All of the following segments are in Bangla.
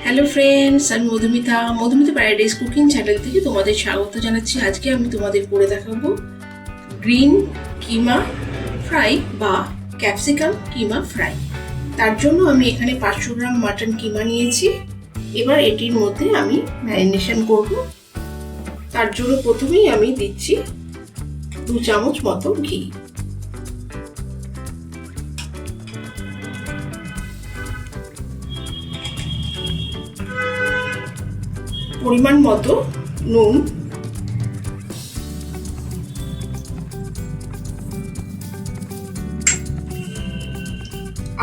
হ্যালো ফ্রেন্ডস, আমি মধুমিতা প্যারাডাইস কুকিং চ্যানেল থেকে তোমাদের স্বাগত জানাচ্ছি। আজকে আমি তোমাদের করে দেখাবো গ্রিন কিমা ফ্রাই বা ক্যাপসিকাম কিমা ফ্রাই। তার জন্য আমি এখানে 500 গ্রাম মাটন কিমা নিয়েছি। এবার এটির মধ্যে আমি ম্যারিনেশন করব। তার জন্য প্রথমেই আমি দিচ্ছি 2 চামচ মতো ঘি, পরিমাণ মতো নুন,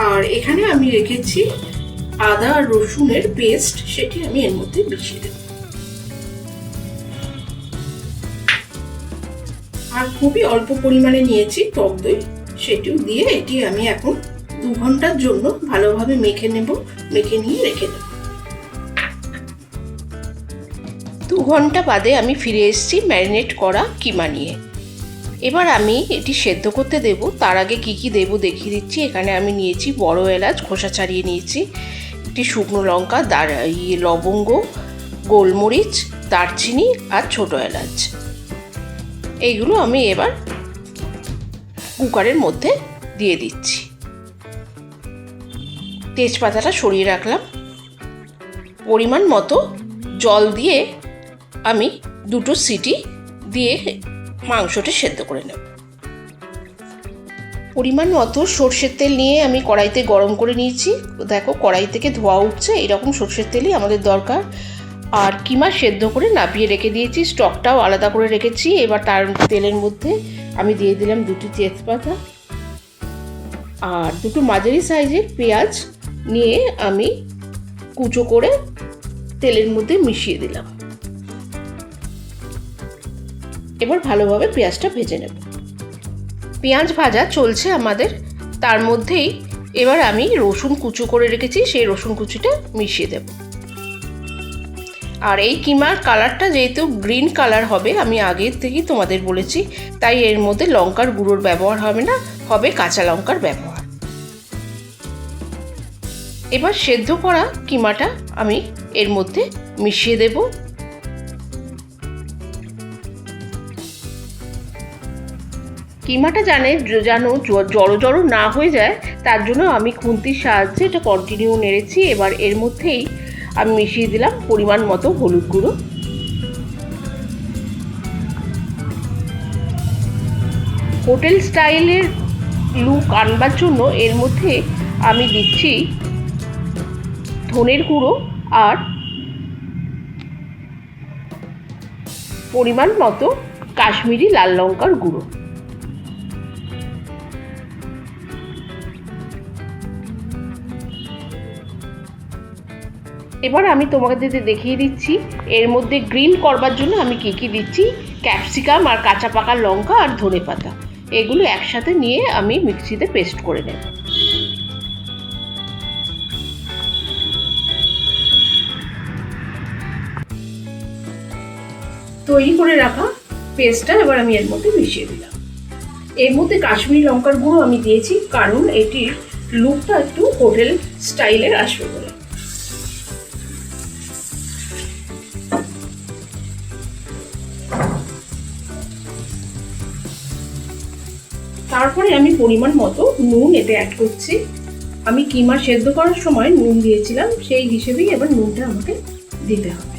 আর এখানে আমি রেখেছি আদা আর রসুনের পেস্ট, সেটি আমি এর মধ্যে মিশিয়ে দেব। আর খুবই অল্প পরিমাণে নিয়েছি টক দই, সেটিও দিয়ে এটি আমি এখন 2 ঘন্টার জন্য ভালোভাবে মেখে নেব। মেখে নিয়ে রেখে দেব। 2 ঘন্টা বাদে আমি ফিরে এসেছি ম্যারিনেট করা কিমা নিয়ে। এবার আমি এটি সেদ্ধ করতে দেব। তার আগে কি কি দেব দেখিয়ে দিচ্ছি। এখানে আমি নিয়েছি বড় এলাচ, খোসা ছাড়িয়ে নিয়েছি, একটি শুকনো লঙ্কা, লবঙ্গ, গোলমরিচ, দারচিনি আর ছোট এলাচ। এইগুলো আমি এবার কুকারের মধ্যে দিয়ে দিচ্ছি। তেজপাতাটা সরিয়ে রাখলাম। পরিমাণ মতো জল দিয়ে আমি 2 সিটি দিয়ে মাংসটা সেদ্ধ করে নেব। পরিমাণ মতো সর্ষের তেল নিয়ে আমি কড়াইতে গরম করে নিয়েছি। দেখো কড়াই থেকে ধোঁয়া উঠছে, এরকম সর্ষের তেলই আমাদের দরকার। আর কিমা সেদ্ধ করে নাপিয়ে রেখে দিয়েছি, স্টকটাও আলাদা করে রেখেছি। এবার তার তেলের মধ্যে আমি দিয়ে দিলাম 2টি তেজপাতা আর 2টো মাঝারি সাইজের পেঁয়াজ নিয়ে আমি কুচো করে তেলের মধ্যে মিশিয়ে দিলাম। এবার ভালোভাবে পেঁয়াজটা ভেজে নেব। পেঁয়াজ ভাজা চলছে আমাদের, তার মধ্যেই এবার আমি রসুন কুচো করে রেখেছি, সেই রসুন কুচিটা মিশিয়ে দেব। আর এই কিমার কালারটা যেহেতু গ্রিন কালার হবে, আমি আগের থেকেই তোমাদের বলেছি, তাই এর মধ্যে লঙ্কার গুঁড়োর ব্যবহার হবে না, হবে কাঁচা লঙ্কার ব্যবহার। এবার সেদ্ধ করা কিমাটা আমি এর মধ্যে মিশিয়ে দেব। কিমাটা যেন জড়ো জড়ো না হয়ে যায়, তার জন্য আমি খুন্তির সাহায্যে এটা কন্টিনিউ নেড়েছি। এবার এর মধ্যেই আমি মিশিয়ে দিলাম পরিমাণ মতো হলুদ গুঁড়ো, হোটেল স্টাইলের লুক আনবার জন্য এর মধ্যে আমি দিচ্ছি ধনের গুঁড়ো আর পরিমাণ মতো কাশ্মীরি লাল লঙ্কার গুঁড়ো। এবার আমি তোমাদের দেখিয়ে দিচ্ছি এর মধ্যে গ্রিন করবার জন্য আমি কি কি দিচ্ছি। ক্যাপসিকাম আর কাঁচা পাকা লঙ্কা আর ধনেপাতা, এগুলো একসাথে নিয়ে আমি মিক্সিতে পেস্ট করে নেব। তৈরি করে রাখা পেস্টটা এবার আমি এর মধ্যে মিশিয়ে দিলাম। এর মধ্যে কাশ্মীরি লঙ্কার গুঁড়ো আমি দিয়েছি, কারণ এটির লুকটা একটু হোটেল স্টাইলের আসবে বলে। তারপরে আমি পরিমাণ মতো নুন এতে অ্যাড করছি। আমি কিমা সেদ্ধ করার সময় নুন দিয়েছিলাম, সেই হিসেবেই এবার নুনটা আমাকে দিতে হবে।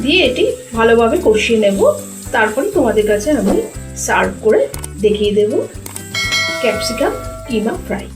দিয়ে এটি ভালোভাবে কষিয়ে নেব। তারপরে তোমাদের কাছে আমি সার্ভ করে দেখিয়ে দেব ক্যাপসিকাম কিমা ফ্রাই।